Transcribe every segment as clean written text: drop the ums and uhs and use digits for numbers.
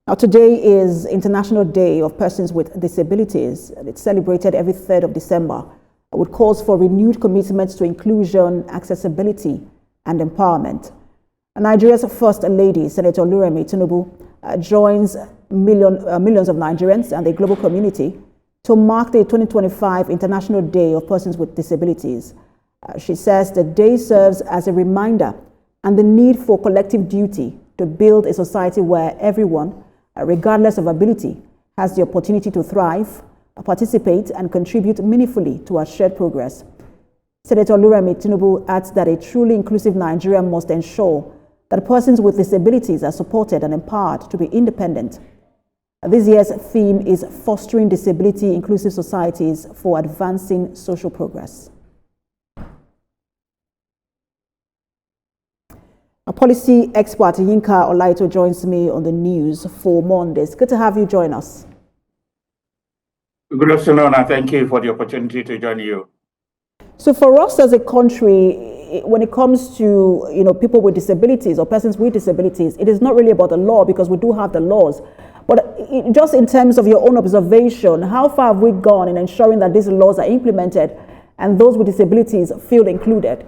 Now, today is International Day of Persons with Disabilities, and it's celebrated every 3rd of December, with calls for renewed commitments to inclusion, accessibility, and empowerment. Nigeria's First Lady, Senator Oluremi Tinubu, joins millions of Nigerians and the global community to mark the 2025 International Day of Persons with Disabilities. She says the day serves as a reminder and the need for collective duty to build a society where everyone, regardless of ability, has the opportunity to thrive, participate, and contribute meaningfully to our shared progress. Senator Oluremi Tinubu adds that a truly inclusive Nigeria must ensure that persons with disabilities are supported and empowered to be independent. This year's theme is Fostering Disability-Inclusive Societies for Advancing Social Progress. A policy expert, Yinka Olaito, joins me on the news for Mondays. Good to have you join us. Good afternoon, and thank you for the opportunity to join you. So for us as a country, when it comes to people with disabilities or persons with disabilities, it is not really about the law, because we do have the laws. But just in terms of your own observation, how far have we gone in ensuring that these laws are implemented and those with disabilities feel included?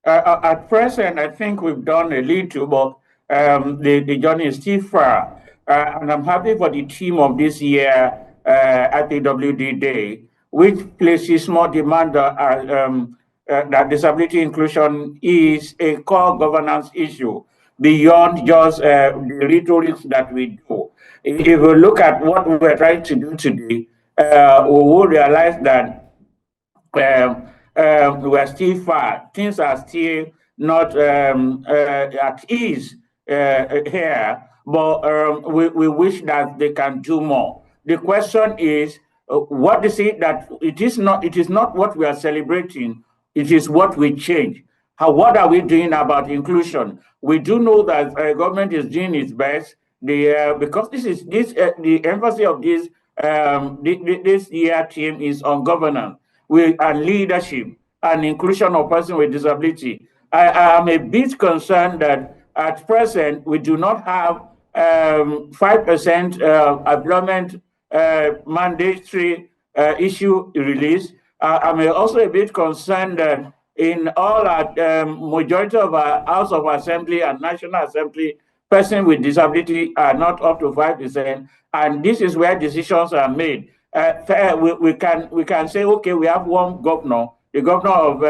At present, I think we've done a little, but the journey is still far. And I'm happy for the theme of this year at PWD Day, which places more demand that disability inclusion is a core governance issue beyond just the rhetoric that we do. If we look at what we're trying to do today, we will realize that we're still far. Things are still not at ease here, but we wish that they can do more. The question is, what is it that it is not what we are celebrating, it is what we change. What are we doing about inclusion? We do know that government is doing its best. Because the emphasis of this year theme is on governance and leadership and inclusion of persons with disability. I am a bit concerned that at present we do not have 5% employment mandatory issue release. I'm also a bit concerned that in all our majority of our House of Assembly and National Assembly, persons with disability are not up to 5%, and this is where decisions are made. We can say, okay, we have one governor, the governor of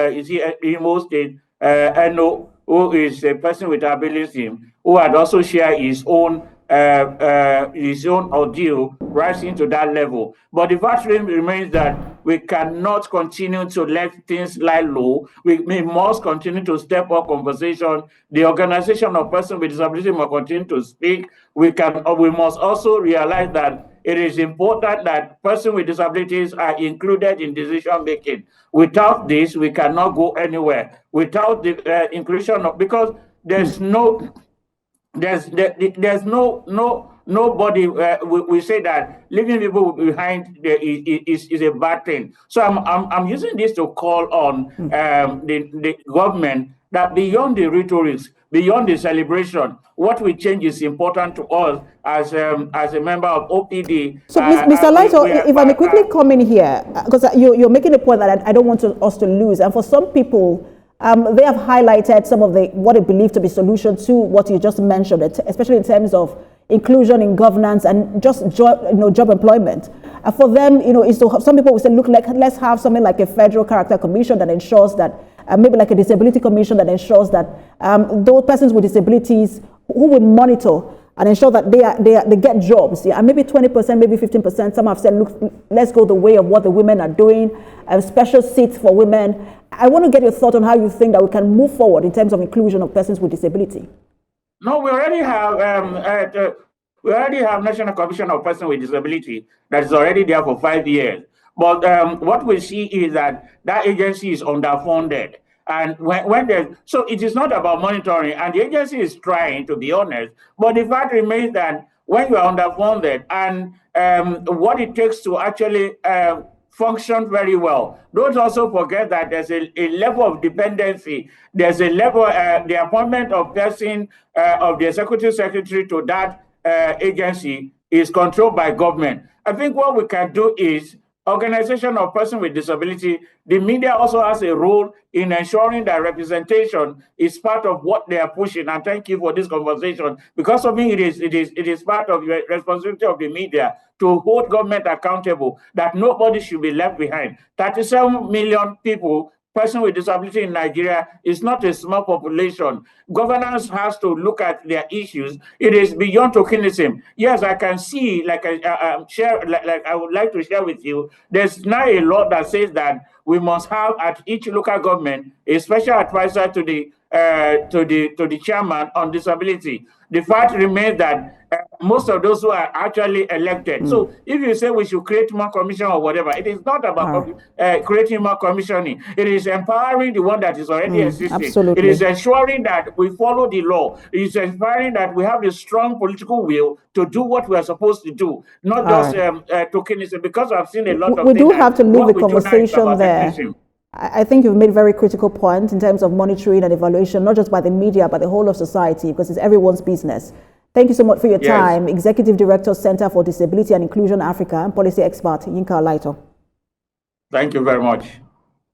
Imo State, Eno, who is a person with ability, who had also shared his own ordeal rising to that level. But the fact remains that we cannot continue to let things lie low. We must continue to step up conversation. The organization of persons with disability must continue to speak. We must also realize that it is important that persons with disabilities are included in decision making. Without this, we cannot go anywhere. Without the inclusion of, because there's nobody. We say that leaving people behind is a bad thing. So I'm using this to call on the government that beyond the rhetorics, beyond the celebration, what we change is important to us as a member of OPD. So, Mr. Olaito, if I may quickly come in here, because you're making a point that I don't want us to lose. And for some people, they have highlighted some of what they believe to be solutions to what you just mentioned, especially in terms of inclusion in governance and just job employment. For them, some people will say, look, let's have something like a federal character commission that ensures that, maybe like a disability commission that ensures that those persons with disabilities who will monitor and ensure that they get jobs. Yeah, and maybe 20%, maybe 15%. Some have said, look, let's go the way of what the women are doing, special seats for women. I want to get your thought on how you think that we can move forward in terms of inclusion of persons with disability. No, we already have National Commission of Persons with Disability that is already there for 5 years. But what we see is that agency is underfunded. And so it is not about monitoring, and the agency is trying, to be honest, but the fact remains that when you are underfunded and what it takes to actually function very well. Don't also forget that there's a level of dependency. There's a level, the appointment of person of the executive secretary to that agency is controlled by government. I think what we can do is organization of persons with disability. The media also has a role in ensuring that representation is part of what they are pushing. And thank you for this conversation. Because of me, it is part of the responsibility of the media to hold government accountable, that nobody should be left behind. 37 million people, person with disability in Nigeria, is not a small population. Governance has to look at their issues. It is beyond tokenism. Yes, I can see, like I would like to share with you, there's now a law that says that we must have at each local government a special advisor to the chairman on disability. The fact remains that most of those who are actually elected. So if you say we should create more commission or whatever, it is not about creating more commissioning. It is empowering the one that is already existing. Absolutely. It is ensuring that we follow the law. It is ensuring that we have the strong political will to do what we are supposed to do, not just tokenism, because I've seen a lot of we things. Do have to leave the conversation there. Technism. I think you've made a very critical point in terms of monitoring and evaluation, not just by the media, but the whole of society, because it's everyone's business. Thank you so much for your time. Executive Director, Center for Disability and Inclusion Africa, and policy expert, Yinka Alaito. Thank you very much.